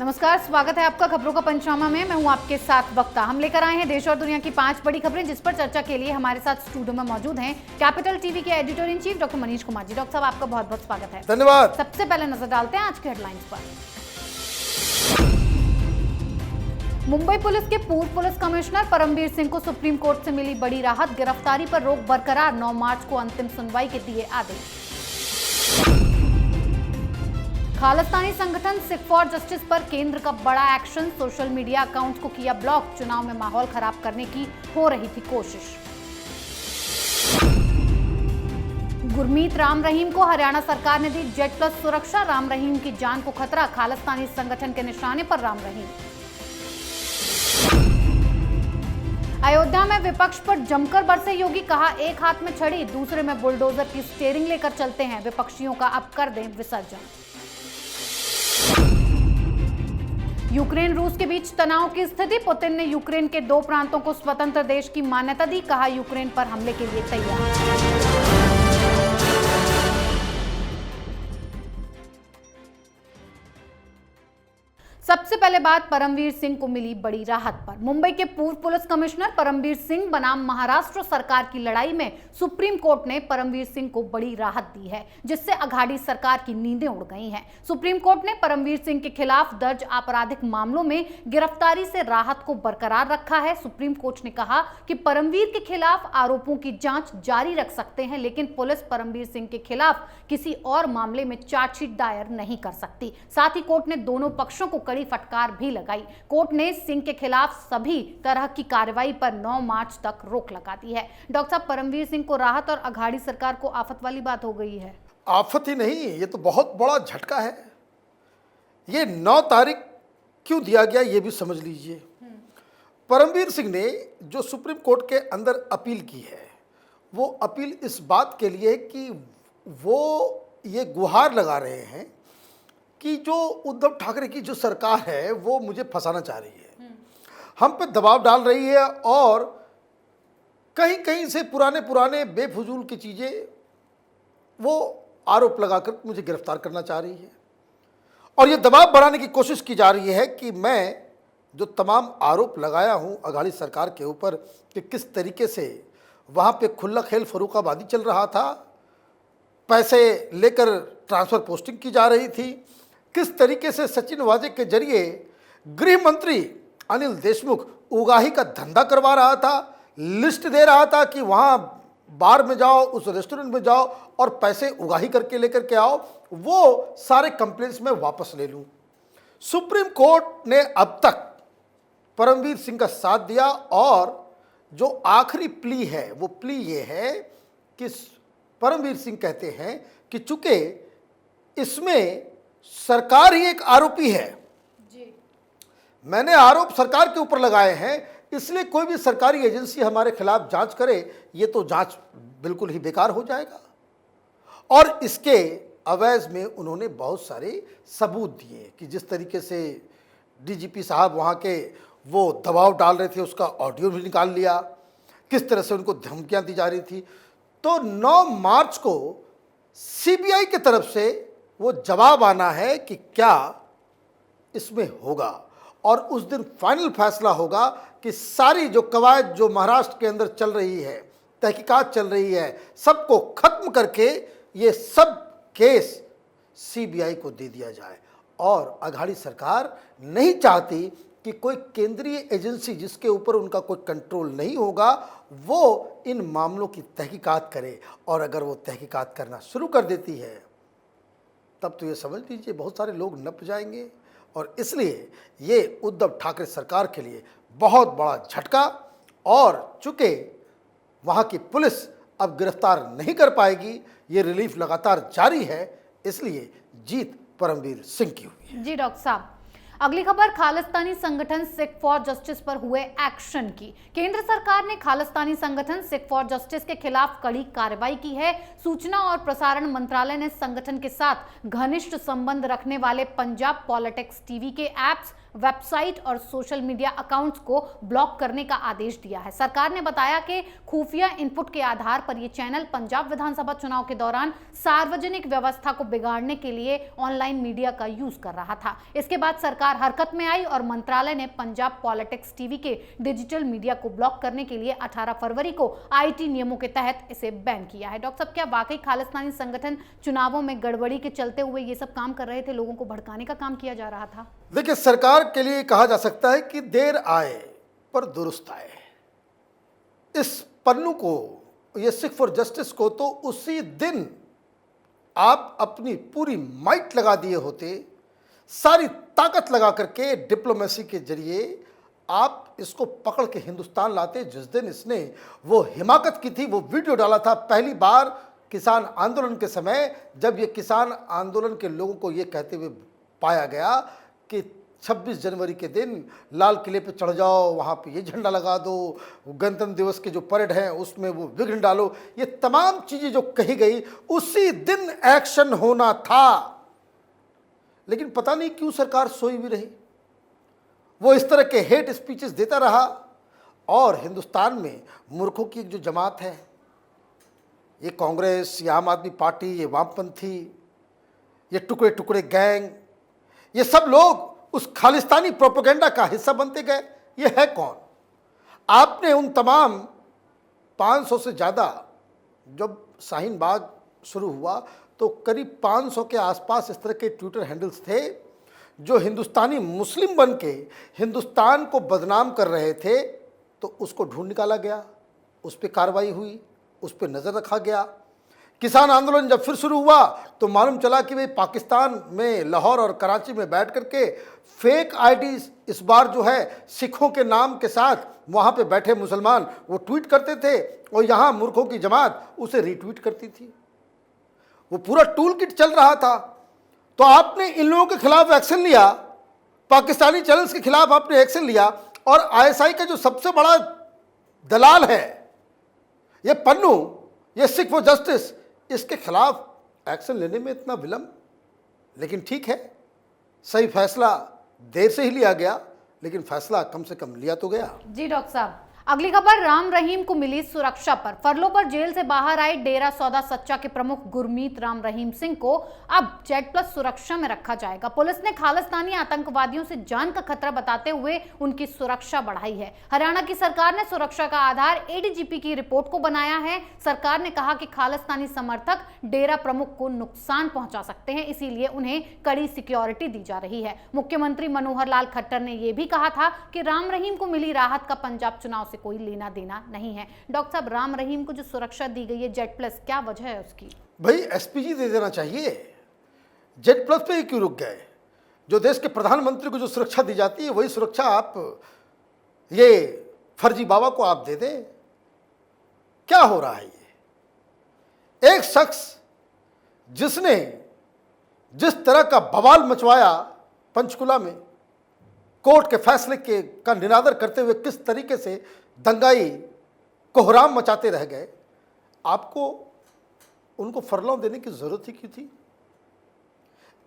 नमस्कार, स्वागत है आपका खबरों का पंचनामा में। मैं हूं आपके साथ वक्ता। हम लेकर आए हैं देश और दुनिया की 5 बड़ी खबरें, जिस पर चर्चा के लिए हमारे साथ स्टूडियो में मौजूद हैं कैपिटल टीवी के editor in chief doctor Manish Kumar ji. Doctor साहब, आपका बहुत बहुत स्वागत है। धन्यवाद। सबसे पहले नजर डालते हैं आज के हेडलाइंस पर। मुंबई पुलिस के पूर्व पुलिस कमिश्नर परमवीर सिंह को सुप्रीम कोर्ट से मिली बड़ी राहत। गिरफ्तारी पर रोक बरकरार, 9 मार्च को अंतिम सुनवाई के दिए आदेश। खालिस्तानी संगठन सिख फॉर जस्टिस पर केंद्र का बड़ा एक्शन। सोशल मीडिया अकाउंट्स को किया ब्लॉक। चुनाव में माहौल खराब करने की हो रही थी कोशिश। गुरमीत राम रहीम को हरियाणा सरकार ने दी जेड प्लस सुरक्षा। राम रहीम की जान को खतरा, खालिस्तानी संगठन के निशाने पर राम रहीम। अयोध्या में विपक्ष पर जमकर बरसे योगी, कहा एक हाथ में छड़ी, दूसरे में बुलडोजर की स्टीयरिंग लेकर चलते हैं। विपक्षियों का अब कर दें विसर्जन। यूक्रेन रूस के बीच तनाव की स्थिति। पुतिन ने यूक्रेन के 2 प्रांतों को स्वतंत्र देश की मान्यता दी। कहा यूक्रेन पर हमले के लिए तैयार। सबसे पहले बात परमवीर सिंह को मिली बड़ी राहत पर। मुंबई के पूर्व पुलिस कमिश्नर परमवीर सिंह बनाम महाराष्ट्र सरकार की लड़ाई में सुप्रीम कोर्ट ने परमवीर सिंह को बड़ी राहत दी है, जिससे अघाड़ी सरकार की नींदें उड़ गई हैं। सुप्रीम कोर्ट ने परमवीर सिंह के खिलाफ दर्ज आपराधिक मामलों में गिरफ्तारी से राहत को बरकरार रखा है। सुप्रीम कोर्ट ने कहा कि परमवीर के खिलाफ आरोपों की जांच जारी रख सकते हैं, लेकिन पुलिस परमवीर सिंह के खिलाफ किसी और मामले में चार्जशीट दायर नहीं कर सकती। साथ ही कोर्ट ने दोनों पक्षों को बड़ी फटकार भी लगाई। कोर्ट ने सिंह के खिलाफ सभी तरह की कार्रवाई पर 9 मार्च तक रोक लगा दी है। डॉक्टर साहब, परमवीर सिंह को राहत और अघाड़ी सरकार को आफत वाली बात हो गई है। आफत ही नहीं, ये तो बहुत बड़ा झटका है। ये 9 तारीख क्यों दिया गया ये भी समझ लीजिए। परमवीर सिंह ने जो सुप्रीम कोर्ट के अंदर अपील की है, वो अपील इस बात के लिए कि वो ये गुहार लगा रहे हैं कि जो उद्धव ठाकरे की जो सरकार है वो मुझे फंसाना चाह रही है, हम पे दबाव डाल रही है और कहीं कहीं से पुराने बेफजूल की चीज़ें वो आरोप लगाकर मुझे गिरफ्तार करना चाह रही है। और ये दबाव बढ़ाने की कोशिश की जा रही है कि मैं जो तमाम आरोप लगाया हूँ अघाड़ी सरकार के ऊपर कि किस तरीके से वहाँ पे खुला खेल फर्रुखाबादी चल रहा था, पैसे लेकर ट्रांसफ़र पोस्टिंग की जा रही थी, किस तरीके से सचिन वाजे के जरिए गृह मंत्री अनिल देशमुख उगाही का धंधा करवा रहा था, लिस्ट दे रहा था कि वहाँ बार में जाओ, उस रेस्टोरेंट में जाओ और पैसे उगाही करके लेकर के आओ, वो सारे कंप्लेंट्स में वापस ले लूँ। सुप्रीम कोर्ट ने अब तक परमवीर सिंह का साथ दिया और जो आखिरी प्ली है वो प्ली ये है कि परमवीर सिंह कहते हैं कि चूंकि इसमें सरकार ही एक आरोपी है जी। मैंने आरोप सरकार के ऊपर लगाए हैं, इसलिए कोई भी सरकारी एजेंसी हमारे खिलाफ जांच करे ये तो जांच बिल्कुल ही बेकार हो जाएगा। और इसके अवैध में उन्होंने बहुत सारे सबूत दिए कि जिस तरीके से डीजीपी साहब वहाँ के वो दबाव डाल रहे थे, उसका ऑडियो भी निकाल लिया, किस तरह से उनको धमकियाँ दी जा रही थी। तो 9 मार्च को सीबीआई की तरफ से वो जवाब आना है कि क्या इसमें होगा और उस दिन फाइनल फैसला होगा कि सारी जो कवायद जो महाराष्ट्र के अंदर चल रही है, तहकीकात चल रही है, सबको खत्म करके ये सब केस सीबीआई को दे दिया जाए। और अघाड़ी सरकार नहीं चाहती कि कोई केंद्रीय एजेंसी जिसके ऊपर उनका कोई कंट्रोल नहीं होगा वो इन मामलों की तहकीकात करे, और अगर वो तहकीकात करना शुरू कर देती है तब तो ये समझ लीजिए बहुत सारे लोग नप जाएंगे। और इसलिए ये उद्धव ठाकरे सरकार के लिए बहुत बड़ा झटका, और चूंकि वहाँ की पुलिस अब गिरफ्तार नहीं कर पाएगी, ये रिलीफ लगातार जारी है, इसलिए जीत परमवीर सिंह की हुई है। जी डॉक्टर साहब, अगली खबर खालिस्तानी संगठन सिख फॉर जस्टिस पर हुए एक्शन की। केंद्र सरकार ने खालिस्तानी संगठन सिख फॉर जस्टिस के खिलाफ कड़ी कार्रवाई की है। सूचना और प्रसारण मंत्रालय ने संगठन के साथ घनिष्ठ संबंध रखने वाले पंजाब पॉलिटिक्स टीवी के ऐप्स, वेबसाइट और सोशल मीडिया अकाउंट्स को ब्लॉक करने का आदेश दिया है। सरकार ने बताया कि खुफिया इनपुट के आधार पर यह चैनल पंजाब विधानसभा चुनाव के दौरान सार्वजनिक व्यवस्था को बिगाड़ने के लिए ऑनलाइन मीडिया का यूज कर रहा था। इसके बाद सरकार सरकार हरकत में आई और मंत्रालय ने पंजाब पॉलिटिक्स टीवी के डिजिटल मीडिया को ब्लॉक करने के लिए 18 फरवरी को आईटी नियमों के तहत इसे बैन किया है। डॉक्टर साहब, क्या वाकई खालिस्तानी संगठन चुनावों में गड़बड़ी के चलते हुए ये सब काम कर रहे थे, लोगों को भड़काने का काम किया जा रहा था? देखिए, सरकार के लिए कहा जा सकता है कि देर आए पर दुरुस्त आए। इस पन्नू को, ये सिख फॉर जस्टिस को, तो उसी दिन आप अपनी पूरी माइट लगा दिए होते, सारी ताकत लगा करके डिप्लोमेसी के जरिए आप इसको पकड़ के हिंदुस्तान लाते। जिस दिन इसने वो हिमाकत की थी, वो वीडियो डाला था पहली बार किसान आंदोलन के समय, जब ये किसान आंदोलन के लोगों को ये कहते हुए पाया गया कि 26 जनवरी के दिन लाल किले पे चढ़ जाओ, वहाँ पे ये झंडा लगा दो, गणतंत्र दिवस के जो परेड हैं उसमें वो विघ्न डालो, ये तमाम चीज़ें जो कही गई, उसी दिन एक्शन होना था। लेकिन पता नहीं क्यों सरकार सोई भी रही, वो इस तरह के हेट स्पीचेस देता रहा। और हिंदुस्तान में मूर्खों की एक जो जमात है, ये कांग्रेस, ये आम आदमी पार्टी, ये वामपंथी, ये टुकड़े टुकड़े गैंग, ये सब लोग उस खालिस्तानी प्रोपेगेंडा का हिस्सा बनते गए। ये है कौन? आपने उन तमाम 500 से ज़्यादा, जब शाहीन बाग शुरू हुआ तो करीब 500 के आसपास इस तरह के ट्विटर हैंडल्स थे जो हिंदुस्तानी मुस्लिम बन के हिंदुस्तान को बदनाम कर रहे थे। तो उसको ढूंढ निकाला गया, उस पर कार्रवाई हुई, उस पर नज़र रखा गया। किसान आंदोलन जब फिर शुरू हुआ तो मालूम चला कि भाई पाकिस्तान में लाहौर और कराची में बैठ करके फेक आईडीज इस बार जो है सिखों के नाम के साथ वहाँ पे बैठे मुसलमान वो ट्वीट करते थे और यहाँ मूर्खों की जमात उसे रीट्वीट करती थी। वो पूरा टूल किट चल रहा था। तो आपने इन लोगों के खिलाफ एक्शन लिया, पाकिस्तानी चैनल्स के खिलाफ आपने एक्शन लिया, और आईएसआई का जो सबसे बड़ा दलाल है ये पन्नू, ये सिख फॉर जस्टिस, इसके खिलाफ एक्शन लेने में इतना विलंब। लेकिन ठीक है, सही फैसला देर से ही लिया गया, लेकिन फैसला कम से कम लिया तो गया। जी डॉक्टर साहब, अगली खबर राम रहीम को मिली सुरक्षा पर। फरलो पर जेल से बाहर आए डेरा सौदा सच्चा के प्रमुख गुरमीत राम रहीम सिंह को अब Z+ सुरक्षा में रखा जाएगा। पुलिस ने खालिस्तानी आतंकवादियों से जान का खतरा बताते हुए उनकी सुरक्षा बढ़ाई है। हरियाणा की सरकार ने सुरक्षा का आधार ADGP की रिपोर्ट को बनाया है। सरकार ने कहा कि खालिस्तानी समर्थक डेरा प्रमुख को नुकसान पहुंचा सकते हैं, इसीलिए उन्हें कड़ी सिक्योरिटी दी जा रही है। मुख्यमंत्री मनोहर लाल खट्टर ने यह भी कहा था कि राम रहीम को मिली राहत का पंजाब चुनाव कोई लेना देना नहीं है। डॉक्टर साहब, राम रहीम को जो सुरक्षा दी गई है Z+, क्या वजह है उसकी? भाई एसपीजी दे देना चाहिए, Z+ पे ही क्यों रुक गए? जो देश के प्रधानमंत्री को जो सुरक्षा दी जाती है वही सुरक्षा आप ये फर्जी बाबा को आप दे दें। क्या हो रहा है? ये एक शख्स जिसने जिस तरह का बवाल मचवाया पंचकुला में, कोर्ट के फैसले के का निरादर करते हुए किस तरीके से दंगाई कोहराम मचाते रह गए, आपको उनको फरलौं देने की जरूरत ही क्यों थी?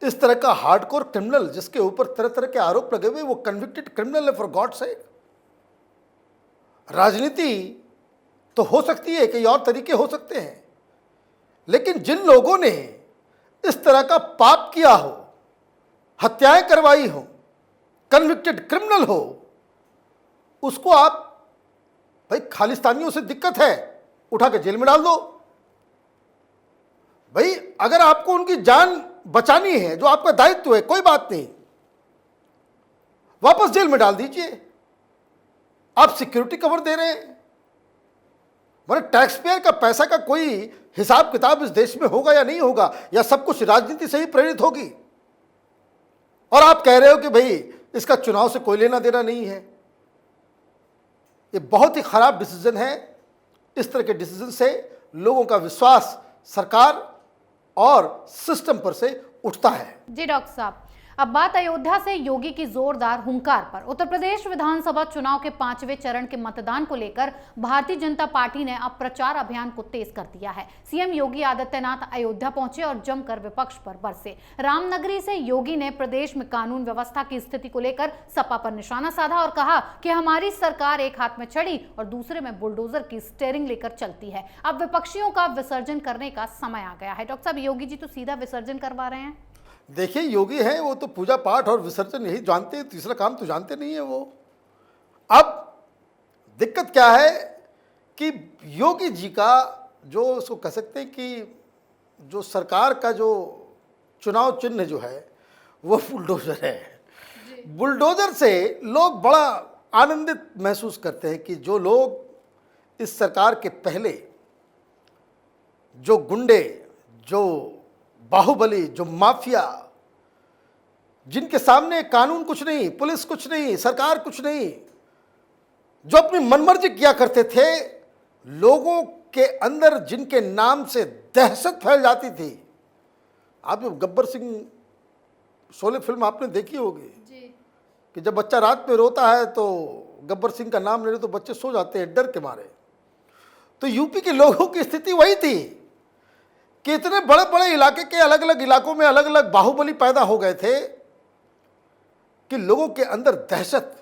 इस तरह का हार्डकोर क्रिमिनल जिसके ऊपर तरह तरह के आरोप लगे हुए, वो कन्विक्टेड क्रिमिनल है, फॉर गॉड सेक। राजनीति तो हो सकती है, कई और तरीके हो सकते हैं, लेकिन जिन लोगों ने इस तरह का पाप किया हो, हत्याएं करवाई हो, कन्विक्टेड क्रिमिनल हो, उसको आप, भाई खालिस्तानियों से दिक्कत है, उठा के जेल में डाल दो। भाई अगर आपको उनकी जान बचानी है, जो आपका दायित्व है, कोई बात नहीं, वापस जेल में डाल दीजिए। आप सिक्योरिटी कवर दे रहे हैं, मतलब टैक्स पेयर का पैसा का कोई हिसाब किताब इस देश में होगा या नहीं होगा, या सब कुछ राजनीति से ही प्रेरित होगी? और आप कह रहे हो कि भाई इसका चुनाव से कोई लेना देना नहीं है। ये बहुत ही खराब डिसीजन है। इस तरह के डिसीजन से लोगों का विश्वास सरकार और सिस्टम पर से उठता है। जी डॉक्टर साहब, अब बात अयोध्या से योगी की जोरदार हुंकार पर। उत्तर प्रदेश विधानसभा चुनाव के 5वें चरण के मतदान को लेकर भारतीय जनता पार्टी ने अब प्रचार अभियान को तेज कर दिया है। सीएम योगी आदित्यनाथ अयोध्या पहुंचे और जमकर विपक्ष पर बरसे। रामनगरी से योगी ने प्रदेश में कानून व्यवस्था की स्थिति को लेकर सपा पर निशाना साधा और कहा कि हमारी सरकार एक हाथ में छड़ी और दूसरे में बुलडोजर की स्टीयरिंग लेकर चलती है। अब विपक्षियों का विसर्जन करने का समय आ गया है। डॉक्टर साहब, योगी जी तो सीधा विसर्जन करवा रहे हैं। देखिए, योगी हैं वो तो पूजा पाठ और विसर्जन यही जानते हैं, तीसरा काम तो जानते नहीं है वो। अब दिक्कत क्या है कि योगी जी का जो उसको कह सकते हैं कि जो सरकार का जो चुनाव चिन्ह जो है वो बुलडोजर है। बुलडोजर से लोग बड़ा आनंदित महसूस करते हैं कि जो लोग इस सरकार के पहले जो गुंडे, जो बाहुबली, जो माफिया, जिनके सामने कानून कुछ नहीं, पुलिस कुछ नहीं, सरकार कुछ नहीं, जो अपनी मनमर्जी किया करते थे, लोगों के अंदर जिनके नाम से दहशत फैल जाती थी। आप जो गब्बर सिंह शोले फिल्म आपने देखी होगी कि जब बच्चा रात में रोता है तो गब्बर सिंह का नाम ले रहे तो बच्चे सो जाते हैं डर के मारे। तो यूपी के लोगों की स्थिति वही थी कि इतने बड़े बड़े इलाके के अलग अलग इलाकों में अलग अलग बाहुबली पैदा हो गए थे कि लोगों के अंदर दहशत,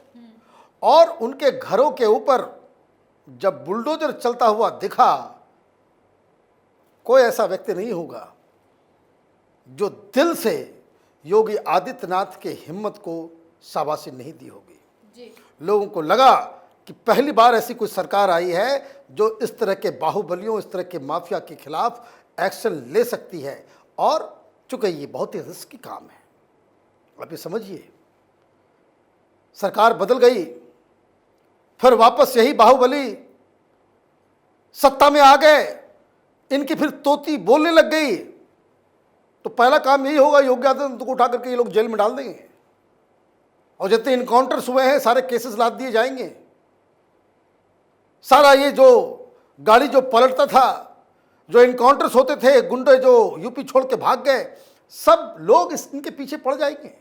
और उनके घरों के ऊपर जब बुलडोजर चलता हुआ दिखा, कोई ऐसा व्यक्ति नहीं होगा जो दिल से योगी आदित्यनाथ के हिम्मत को शाबाशी नहीं दी होगी। लोगों को लगा कि पहली बार ऐसी कोई सरकार आई है जो इस तरह के बाहुबलियों, इस तरह के माफिया के खिलाफ एक्शन ले सकती है। और चूंकि ये बहुत ही रिस्की काम है, आप ये समझिए, सरकार बदल गई, फिर वापस यही बाहुबली सत्ता में आ गए, इनकी फिर तोती बोलने लग गई, तो पहला काम यही होगा योगी आदित्यनाथ को उठा करके ये लोग जेल में डाल देंगे, और जितने इनकाउंटर्स हुए हैं सारे केसेस लाद दिए जाएंगे। सारा ये जो गाड़ी जो पलटता था, जो इनकाउंटर्स होते थे, गुंडे जो यूपी छोड़ के भाग गए, सब लोग इनके पीछे पड़ जाएंगे,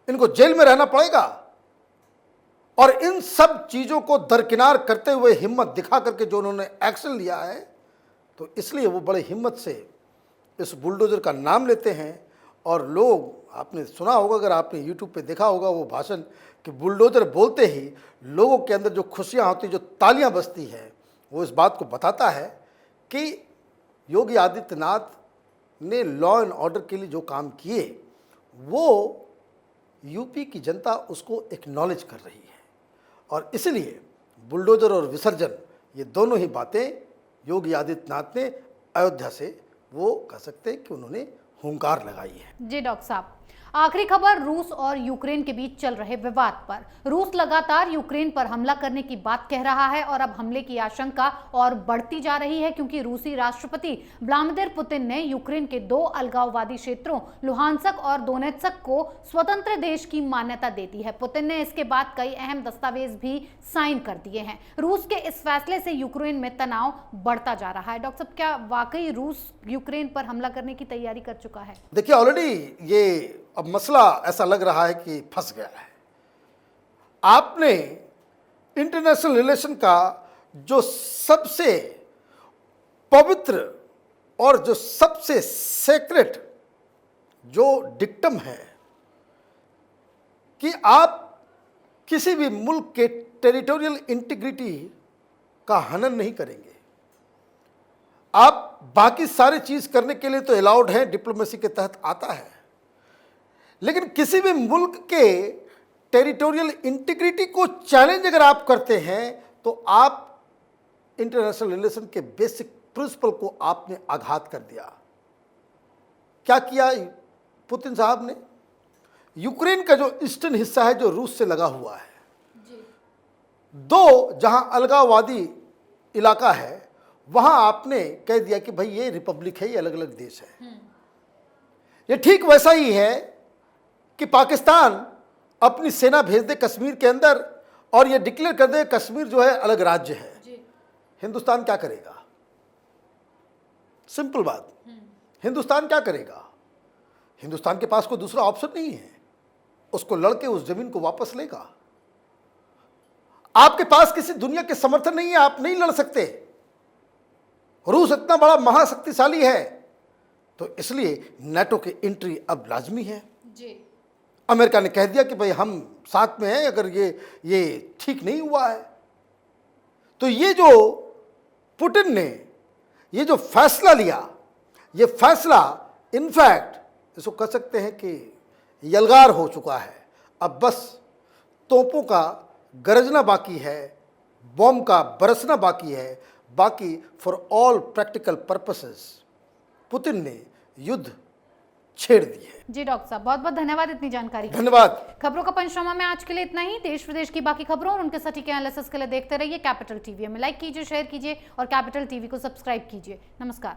इनको जेल में रहना पड़ेगा। और इन सब चीजों को दरकिनार करते हुए हिम्मत दिखा करके जो उन्होंने एक्शन लिया है, तो इसलिए वो बड़े हिम्मत से इस बुलडोजर का नाम लेते हैं। और लोग, आपने सुना होगा, अगर आपने यूट्यूब पे देखा होगा वो भाषण, कि बुलडोजर बोलते ही लोगों के अंदर जो खुशियां होती, जो तालियां बजती है, वो इस बात को बताता है कि योगी आदित्यनाथ ने लॉ एंड ऑर्डर के लिए जो काम किए वो यूपी की जनता उसको एक्नॉलेज कर रही है। और इसलिए बुलडोजर और विसर्जन, ये दोनों ही बातें योगी आदित्यनाथ ने अयोध्या से, वो कह सकते हैं कि उन्होंने हुंकार लगाई है। जी डॉक्टर साहब, आखिरी खबर रूस और यूक्रेन के बीच चल रहे विवाद पर। रूस लगातार यूक्रेन पर हमला करने की बात कह रहा है और अब हमले की आशंका और बढ़ती जा रही है, क्योंकि रूसी राष्ट्रपति व्लादिमीर पुतिन ने यूक्रेन के 2 अलगाववादी क्षेत्रों लुहानस्क और दोनेत्स्क को स्वतंत्र देश की मान्यता दे दी है। पुतिन ने इसके बाद कई अहम दस्तावेज भी साइन कर दिए हैं। रूस के इस फैसले से यूक्रेन में तनाव बढ़ता जा रहा है। डॉक्टर साहब, क्या वाकई रूस यूक्रेन पर हमला करने की तैयारी कर चुका है? देखिए, ऑलरेडी ये अब मसला ऐसा लग रहा है कि फंस गया है। आपने इंटरनेशनल रिलेशन का जो सबसे पवित्र और जो सबसे सेक्रेट जो डिक्टम है कि आप किसी भी मुल्क के टेरिटोरियल इंटीग्रिटी का हनन नहीं करेंगे, आप बाकी सारी चीज करने के लिए तो अलाउड है, डिप्लोमेसी के तहत आता है, लेकिन किसी भी मुल्क के टेरिटोरियल इंटीग्रिटी को चैलेंज अगर आप करते हैं तो आप इंटरनेशनल रिलेशन के बेसिक प्रिंसिपल को आपने आघात कर दिया। क्या किया पुतिन साहब ने? यूक्रेन का जो ईस्टर्न हिस्सा है जो रूस से लगा हुआ है, 2 जहां अलगाववादी इलाका है, वहां आपने कह दिया कि भाई ये रिपब्लिक है, ये अलग अलग देश है। ये ठीक वैसा ही है कि पाकिस्तान अपनी सेना भेज दे कश्मीर के अंदर और ये डिक्लेयर कर दे कश्मीर जो है अलग राज्य है। हिंदुस्तान क्या करेगा? सिंपल बात, हिंदुस्तान क्या करेगा? हिंदुस्तान के पास कोई दूसरा ऑप्शन नहीं है, उसको लड़के उस जमीन को वापस लेगा। आपके पास किसी दुनिया के समर्थन नहीं है, आप नहीं लड़ सकते। रूस इतना बड़ा महाशक्तिशाली है, तो इसलिए नाटो की एंट्री अब लाजमी है। अमेरिका ने कह दिया कि भाई हम साथ में हैं, अगर ये ठीक नहीं हुआ है। तो ये जो पुतिन ने ये जो फैसला लिया, ये फैसला इनफैक्ट इसको कह सकते हैं कि यलगार हो चुका है। अब बस तोपों का गरजना बाकी है, बॉम्ब का बरसना बाकी है। बाकी for all practical purposes Putin ने युद्ध छेड़ दी है। जी डॉक्टर साहब, बहुत बहुत धन्यवाद इतनी जानकारी के लिए। धन्यवाद। खबरों का पंचनामा में आज के लिए इतना ही। देश विदेश की बाकी खबरों और उनके सटीक एनालिसिस के लिए देखते रहिए कैपिटल टीवी। हमें लाइक कीजिए, शेयर कीजिए और कैपिटल टीवी को सब्सक्राइब कीजिए। नमस्कार।